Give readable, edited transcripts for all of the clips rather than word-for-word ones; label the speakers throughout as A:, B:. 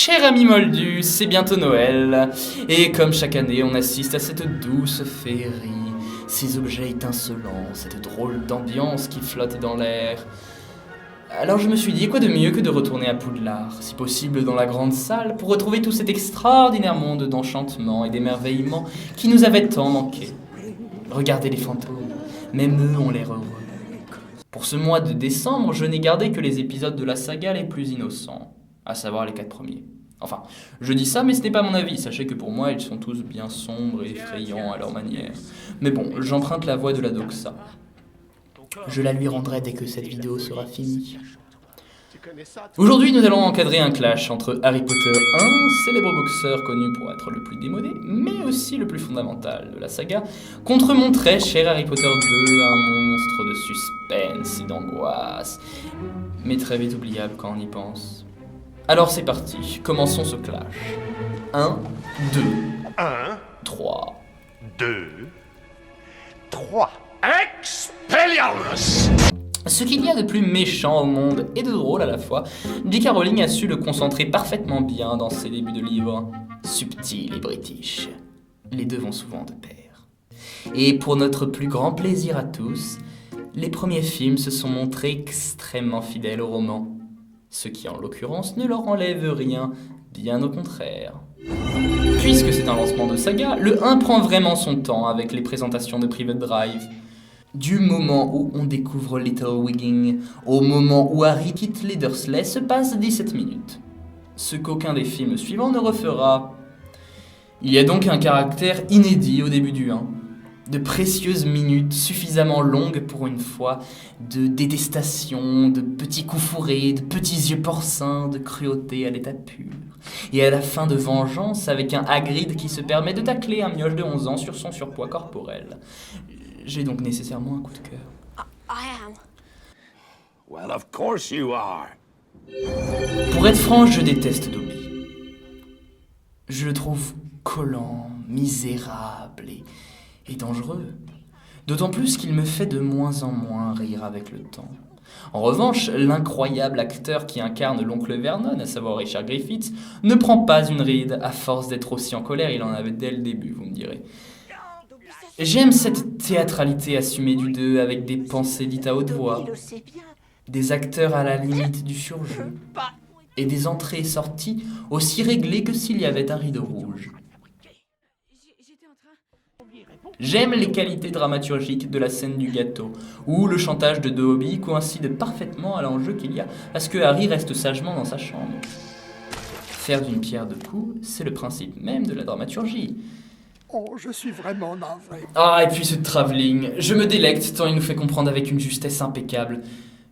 A: Cher ami Moldu, c'est bientôt Noël, et comme chaque année, on assiste à cette douce féerie, ces objets étincelants, cette drôle d'ambiance qui flotte dans l'air. Alors je me suis dit, quoi de mieux que de retourner à Poudlard, si possible dans la grande salle, pour retrouver tout cet extraordinaire monde d'enchantement et d'émerveillement qui nous avait tant manqué. Regardez les fantômes, même eux ont l'air heureux. Pour ce mois de décembre, je n'ai gardé que les épisodes de la saga les plus innocents, à savoir les 4 premiers. Enfin, je dis ça, mais ce n'est pas mon avis. Sachez que pour moi, ils sont tous bien sombres et effrayants à leur manière. Mais bon, j'emprunte la voix de la Doxa. Je la lui rendrai dès que cette vidéo sera finie. Aujourd'hui, nous allons encadrer un clash entre Harry Potter 1, célèbre boxeur connu pour être le plus démodé, mais aussi le plus fondamental de la saga, contre mon très cher Harry Potter 2, un monstre de suspense et d'angoisse, mais très vite oubliable quand on y pense. Alors c'est parti, commençons ce clash. 1, 2,
B: 1,
A: 3.
B: 2, 3. Expelliarmus!
A: Ce qu'il y a de plus méchant au monde et de drôle à la fois, J.K. Rowling a su le concentrer parfaitement bien dans ses débuts de livre. Subtil et british. Les deux vont souvent de pair. Et pour notre plus grand plaisir à tous, les premiers films se sont montrés extrêmement fidèles au roman. Ce qui en l'occurrence ne leur enlève rien, bien au contraire. Puisque c'est un lancement de saga, le 1 prend vraiment son temps avec les présentations de Private Drive. Du moment où on découvre Little Wigging au moment où Harry quitte les Dursley se passe 17 minutes. Ce qu'aucun des films suivants ne refera. Il y a donc un caractère inédit au début du 1. De précieuses minutes suffisamment longues pour une fois, de détestation, de petits coups fourrés, de petits yeux porcins, de cruauté à l'état pur. Et à la fin de vengeance avec un Hagrid qui se permet de tacler un mioche de 11 ans sur son surpoids corporel. J'ai donc nécessairement un coup de cœur.
C: I am.
B: Well, of course you are.
A: Pour être franc, je déteste Dobby. Je le trouve collant, misérable et dangereux. D'autant plus qu'il me fait de moins en moins rire avec le temps. En revanche, l'incroyable acteur qui incarne l'oncle Vernon, à savoir Richard Griffiths, ne prend pas une ride. À force d'être aussi en colère, il en avait dès le début, vous me direz. J'aime cette théâtralité assumée du 2 avec des pensées dites à haute voix, des acteurs à la limite du surjeu, et des entrées et sorties aussi réglées que s'il y avait un rideau rouge. J'aime les qualités dramaturgiques de la scène du gâteau, où le chantage de Dobby coïncide parfaitement à l'enjeu qu'il y a à ce que Harry reste sagement dans sa chambre. Faire d'une pierre deux coups, c'est le principe même de la dramaturgie.
D: Oh, je suis vraiment navré.
A: Ah, et puis ce travelling, je me délecte tant il nous fait comprendre avec une justesse impeccable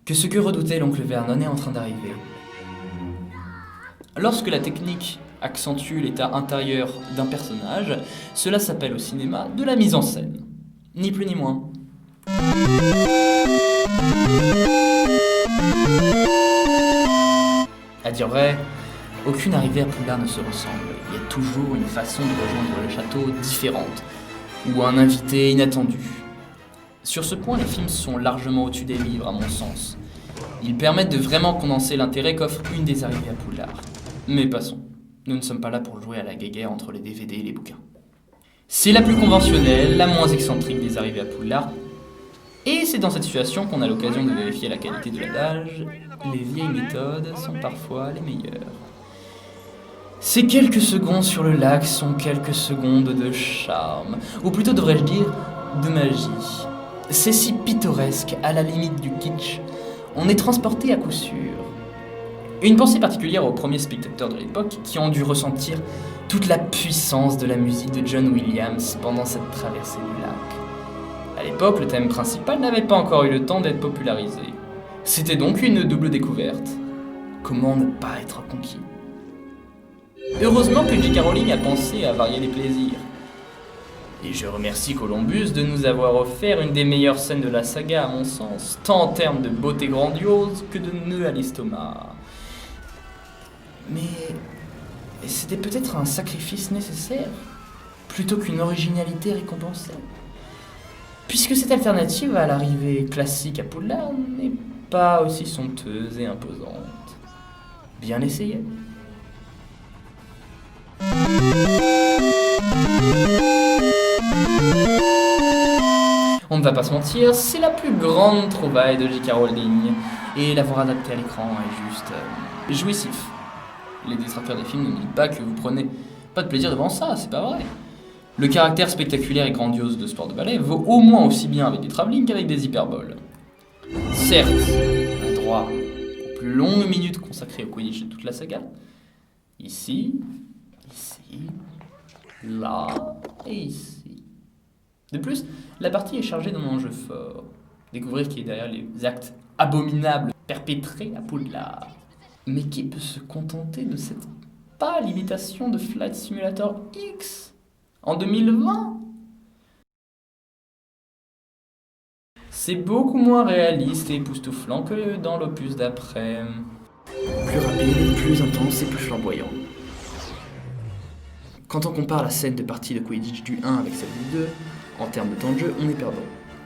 A: que ce que redoutait l'oncle Vernon est en train d'arriver. Lorsque la technique accentue l'état intérieur d'un personnage, cela s'appelle au cinéma de la mise en scène. Ni plus ni moins. À dire vrai, aucune arrivée à Poudlard ne se ressemble. Il y a toujours une façon de rejoindre le château différente, ou un invité inattendu. Sur ce point, les films sont largement au-dessus des livres, à mon sens. Ils permettent de vraiment condenser l'intérêt qu'offre une des arrivées à Poudlard. Mais passons, nous ne sommes pas là pour jouer à la guéguerre entre les DVD et les bouquins. C'est la plus conventionnelle, la moins excentrique des arrivées à Poudlard, et c'est dans cette situation qu'on a l'occasion de vérifier la qualité de l'adage. Les vieilles méthodes sont parfois les meilleures. Ces quelques secondes sur le lac sont quelques secondes de charme, ou plutôt devrais-je dire, de magie. C'est si pittoresque, à la limite du kitsch. On est transporté à coup sûr. Une pensée particulière aux premiers spectateurs de l'époque qui ont dû ressentir toute la puissance de la musique de John Williams pendant cette traversée du lac. À l'époque, le thème principal n'avait pas encore eu le temps d'être popularisé. C'était donc une double découverte. Comment ne pas être conquis ? Heureusement que J.K. Rowling a pensé à varier les plaisirs. Et je remercie Columbus de nous avoir offert une des meilleures scènes de la saga à mon sens, tant en termes de beauté grandiose que de nœuds à l'estomac. Mais c'était peut-être un sacrifice nécessaire, plutôt qu'une originalité récompensée. Puisque cette alternative à l'arrivée classique à Poudlard n'est pas aussi somptueuse et imposante. Bien essayé. On ne va pas se mentir, c'est la plus grande trouvaille de J.K. Rowling, et l'avoir adapté à l'écran est juste jouissif. Les détracteurs des films ne disent pas que vous prenez pas de plaisir devant ça, c'est pas vrai. Le caractère spectaculaire et grandiose de Sport de ballet vaut au moins aussi bien avec des travelling qu'avec des hyperboles. Certes, on a droit aux plus longues minutes consacrées au Quidditch de toute la saga. Ici, là et ici. De plus, la partie est chargée d'un enjeu fort. Découvrir qui est derrière les actes abominables perpétrés à Poudlard. Mais qui peut se contenter de cette pâle imitation de Flight Simulator X en 2020 ? C'est beaucoup moins réaliste et époustouflant que dans l'opus d'après. Plus rapide, plus intense et plus flamboyant. Quand on compare la scène de partie de Quidditch du 1 avec celle du 2, en termes de temps de jeu, on est perdant.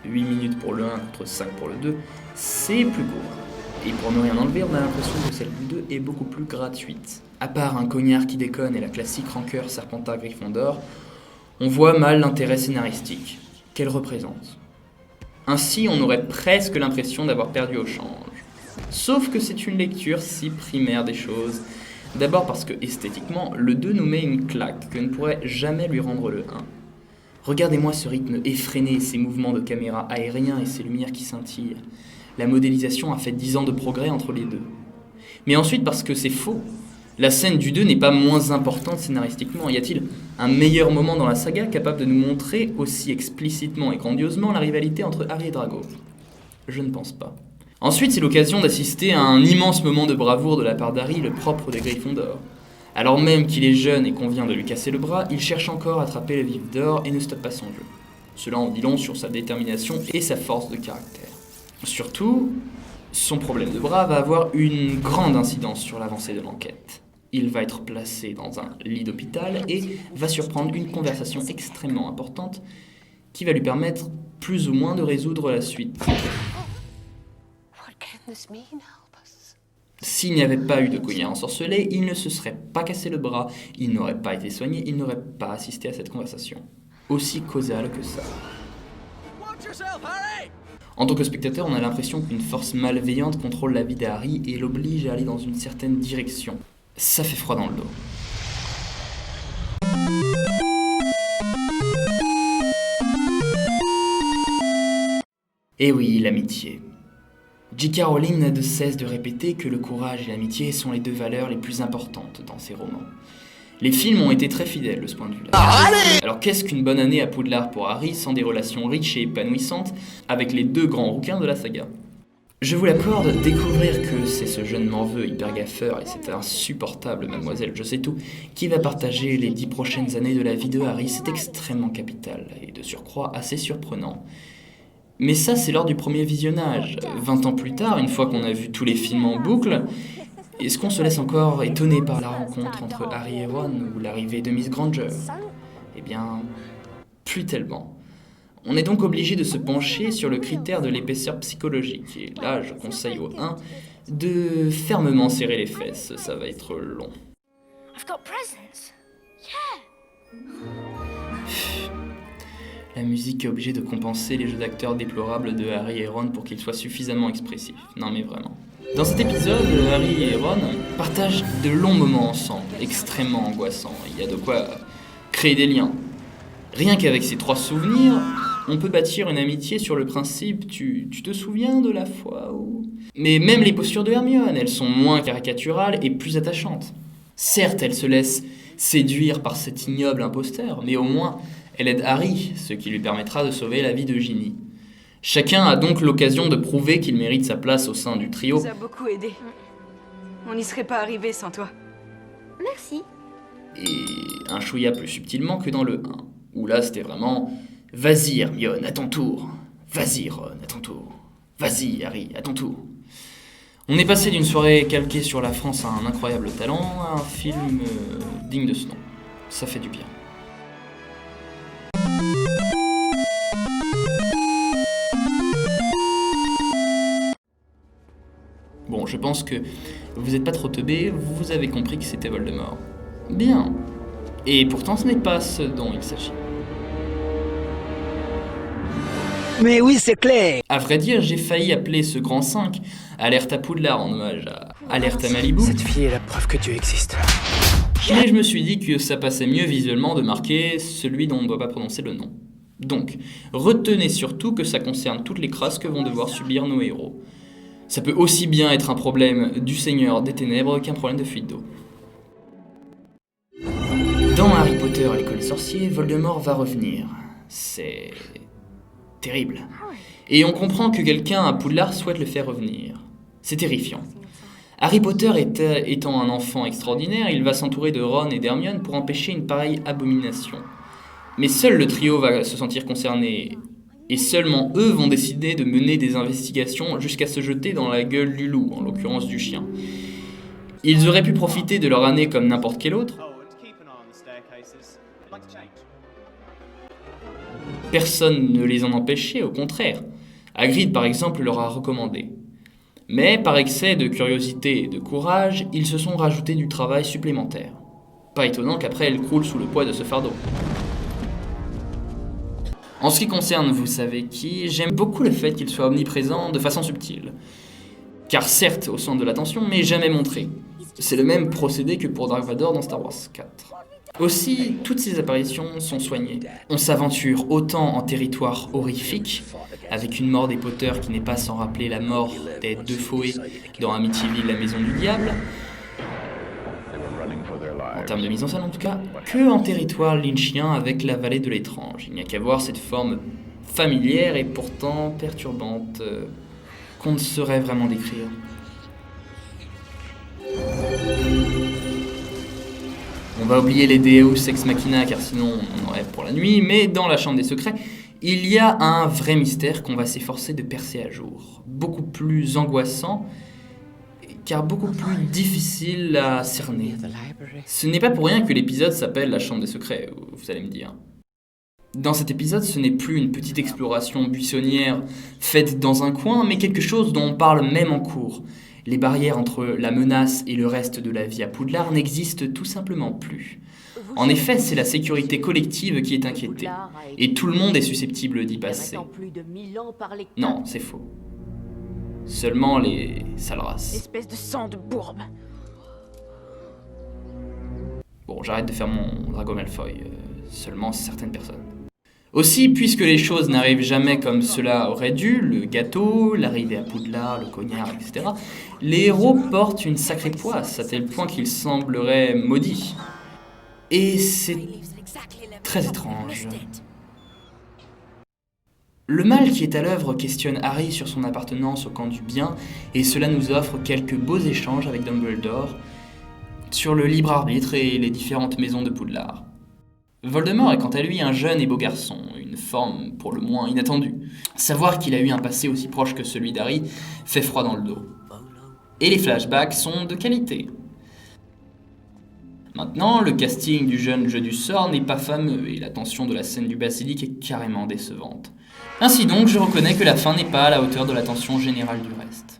A: 8 minutes pour le 1 contre 5 pour le 2, c'est plus court. Et pour ne rien enlever, on a l'impression que celle du 2 est beaucoup plus gratuite. À part un cognard qui déconne et la classique rancœur Serpentard Gryffondor, on voit mal l'intérêt scénaristique qu'elle représente. Ainsi, on aurait presque l'impression d'avoir perdu au change. Sauf que c'est une lecture si primaire des choses. D'abord parce que, esthétiquement, le 2 nous met une claque que ne pourrait jamais lui rendre le 1. Regardez-moi ce rythme effréné, ces mouvements de caméra aériens et ces lumières qui scintillent. La modélisation a fait 10 ans de progrès entre les deux. Mais ensuite parce que c'est faux. La scène du 2 n'est pas moins importante scénaristiquement. Y a-t-il un meilleur moment dans la saga capable de nous montrer aussi explicitement et grandiosement la rivalité entre Harry et Drago ? Je ne pense pas. Ensuite, c'est l'occasion d'assister à un immense moment de bravoure de la part d'Harry, le propre des Gryffondors. Alors même qu'il est jeune et qu'on vient de lui casser le bras, il cherche encore à attraper le vif d'or et ne stoppe pas son jeu. Cela en dit long sur sa détermination et sa force de caractère. Surtout, son problème de bras va avoir une grande incidence sur l'avancée de l'enquête. Il va être placé dans un lit d'hôpital et va surprendre une conversation extrêmement importante qui va lui permettre plus ou moins de résoudre la suite. S'il n'y avait pas eu de cognard ensorcelé, il ne se serait pas cassé le bras, il n'aurait pas été soigné, il n'aurait pas assisté à cette conversation. Aussi causale que ça. En tant que spectateur, on a l'impression qu'une force malveillante contrôle la vie d'Harry et l'oblige à aller dans une certaine direction. Ça fait froid dans le dos. Et oui, l'amitié. J.K. Rowling n'a de cesse de répéter que le courage et l'amitié sont les deux valeurs les plus importantes dans ses romans. Les films ont été très fidèles de ce point de vue-là. Alors qu'est-ce qu'une bonne année à Poudlard pour Harry sans des relations riches et épanouissantes avec les deux grands rouquins de la saga ? Je vous l'accorde, découvrir que c'est ce jeune morveux hyper gaffeur et cette insupportable mademoiselle je sais tout qui va partager les 10 prochaines années de la vie de Harry, c'est extrêmement capital et de surcroît assez surprenant. Mais ça, c'est lors du premier visionnage. 20 ans plus tard, une fois qu'on a vu tous les films en boucle, est-ce qu'on se laisse encore étonner par la rencontre entre Harry et Ron ou l'arrivée de Miss Granger ? Eh bien, plus tellement. On est donc obligé de se pencher sur le critère de l'épaisseur psychologique. Et là, je conseille au 1 de fermement serrer les fesses. Ça va être long. La musique est obligée de compenser les jeux d'acteurs déplorables de Harry et Ron pour qu'ils soient suffisamment expressifs. Non mais vraiment. Dans cet épisode, Harry et Ron partagent de longs moments ensemble, extrêmement angoissants. Il y a de quoi créer des liens. Rien qu'avec ces 3 souvenirs, on peut bâtir une amitié sur le principe tu te souviens de la fois où... Mais même les postures de Hermione, elles sont moins caricaturales et plus attachantes. Certes, elle se laisse séduire par cet ignoble imposteur, mais au moins, elle aide Harry, ce qui lui permettra de sauver la vie de Ginny. Chacun a donc l'occasion de prouver qu'il mérite sa place au sein du trio.
C: Ça nous a beaucoup aidé. On n'y serait pas arrivé sans toi.
E: Merci.
A: Et un chouïa plus subtilement que dans le 1, où là c'était vraiment « Vas-y Hermione, à ton tour. Vas-y Ron, à ton tour. Vas-y Harry, à ton tour. » On est passé d'une soirée calquée sur la France à un incroyable talent à un film digne de ce nom. Ça fait du bien. Bon, je pense que vous n'êtes pas trop teubés, vous avez compris que c'était Voldemort. Bien. Et pourtant ce n'est pas ce dont il s'agit.
E: Mais oui, c'est clair.
A: À vrai dire, j'ai failli appeler ce grand 5 Alerte à Poudlard en hommage à Alerte à Malibu.
E: Cette fille est la preuve que Dieu existe.
A: Mais je me suis dit que ça passait mieux visuellement de marquer celui dont on ne doit pas prononcer le nom. Donc, retenez surtout que ça concerne toutes les crasses que vont devoir subir nos héros. Ça peut aussi bien être un problème du Seigneur des Ténèbres qu'un problème de fuite d'eau. Dans Harry Potter et l'école des sorciers, Voldemort va revenir. C'est terrible. Et on comprend que quelqu'un à Poudlard souhaite le faire revenir. C'est terrifiant. Harry Potter étant un enfant extraordinaire, il va s'entourer de Ron et d'Hermione pour empêcher une pareille abomination. Mais seul le trio va se sentir concerné, et seulement eux vont décider de mener des investigations jusqu'à se jeter dans la gueule du loup, en l'occurrence du chien. Ils auraient pu profiter de leur année comme n'importe quel autre. Personne ne les en empêchait, au contraire. Hagrid, par exemple, leur a recommandé. Mais par excès de curiosité et de courage, ils se sont rajoutés du travail supplémentaire. Pas étonnant qu'après elles croulent sous le poids de ce fardeau. En ce qui concerne vous savez qui, j'aime beaucoup le fait qu'il soit omniprésent de façon subtile. Car certes au centre de l'attention, mais jamais montré. C'est le même procédé que pour Dark Vador dans Star Wars 4. Aussi, toutes ces apparitions sont soignées. On s'aventure autant en territoire horrifique, avec une mort des Potter qui n'est pas sans rappeler la mort des deux Faués dans Amityville, la maison du diable, en termes de mise en scène en tout cas, que en territoire lynchien avec la vallée de l'étrange. Il n'y a qu'à voir cette forme familière et pourtant perturbante qu'on ne saurait vraiment décrire. On va oublier les Deus Ex Machina car sinon on en rêve pour la nuit, mais dans la Chambre des Secrets, il y a un vrai mystère qu'on va s'efforcer de percer à jour. Beaucoup plus angoissant, car beaucoup plus difficile à cerner. Ce n'est pas pour rien que l'épisode s'appelle La Chambre des Secrets, vous allez me dire. Dans cet épisode, ce n'est plus une petite exploration buissonnière faite dans un coin, mais quelque chose dont on parle même en cours. Les barrières entre la menace et le reste de la vie à Poudlard n'existent tout simplement plus. En effet, c'est la sécurité collective qui est inquiétée, et tout le monde est susceptible d'y passer. Non, c'est faux. Seulement les sales races.
C: Espèce de sang de bourbe.
A: Bon, j'arrête de faire mon Drago Malfoy, seulement certaines personnes. Aussi, puisque les choses n'arrivent jamais comme cela aurait dû, le gâteau, l'arrivée à Poudlard, le cognard, etc., les héros portent une sacrée poisse, à tel point qu'ils sembleraient maudits. Et c'est très étrange. Le mal qui est à l'œuvre questionne Harry sur son appartenance au camp du bien, et cela nous offre quelques beaux échanges avec Dumbledore sur le libre arbitre et les différentes maisons de Poudlard. Voldemort est quant à lui un jeune et beau garçon, une forme pour le moins inattendue. Savoir qu'il a eu un passé aussi proche que celui d'Harry fait froid dans le dos. Et les flashbacks sont de qualité. Maintenant, le casting du jeune jeu du sort n'est pas fameux et la tension de la scène du basilic est carrément décevante. Ainsi donc, je reconnais que la fin n'est pas à la hauteur de l'attention générale du reste.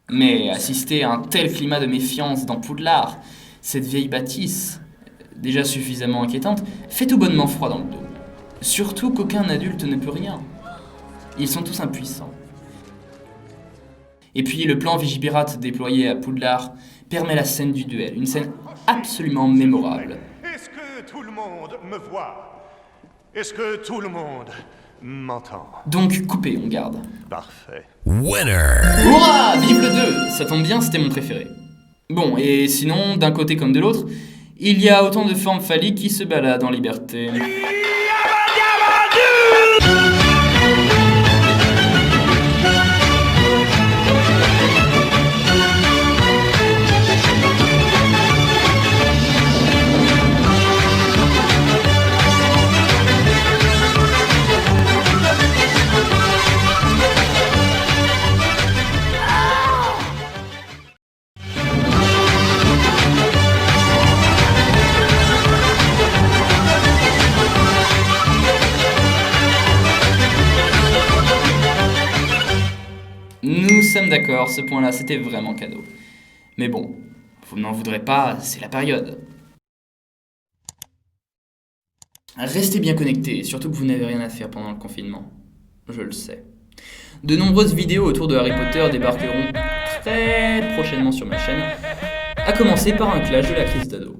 A: Mais assister à un tel climat de méfiance dans Poudlard, cette vieille bâtisse, déjà suffisamment inquiétante, fait tout bonnement froid dans le dos. Surtout qu'aucun adulte ne peut rien. Ils sont tous impuissants. Et puis le plan Vigipirate déployé à Poudlard permet la scène du duel, une scène absolument mémorable.
B: Est-ce que tout le monde me voit? Est-ce que tout le monde m'entend?
A: Donc coupé, on garde.
B: Parfait.
A: Hurrah! Vive le 2! Ça tombe bien, c'était mon préféré. Bon, et sinon, d'un côté comme de l'autre, il y a autant de formes phalliques qui se baladent en liberté. Nous sommes d'accord, ce point-là, c'était vraiment cadeau. Mais bon, vous n'en voudrez pas, c'est la période. Restez bien connectés, surtout que vous n'avez rien à faire pendant le confinement. Je le sais. De nombreuses vidéos autour de Harry Potter débarqueront très prochainement sur ma chaîne, à commencer par un clash de la crise d'ado.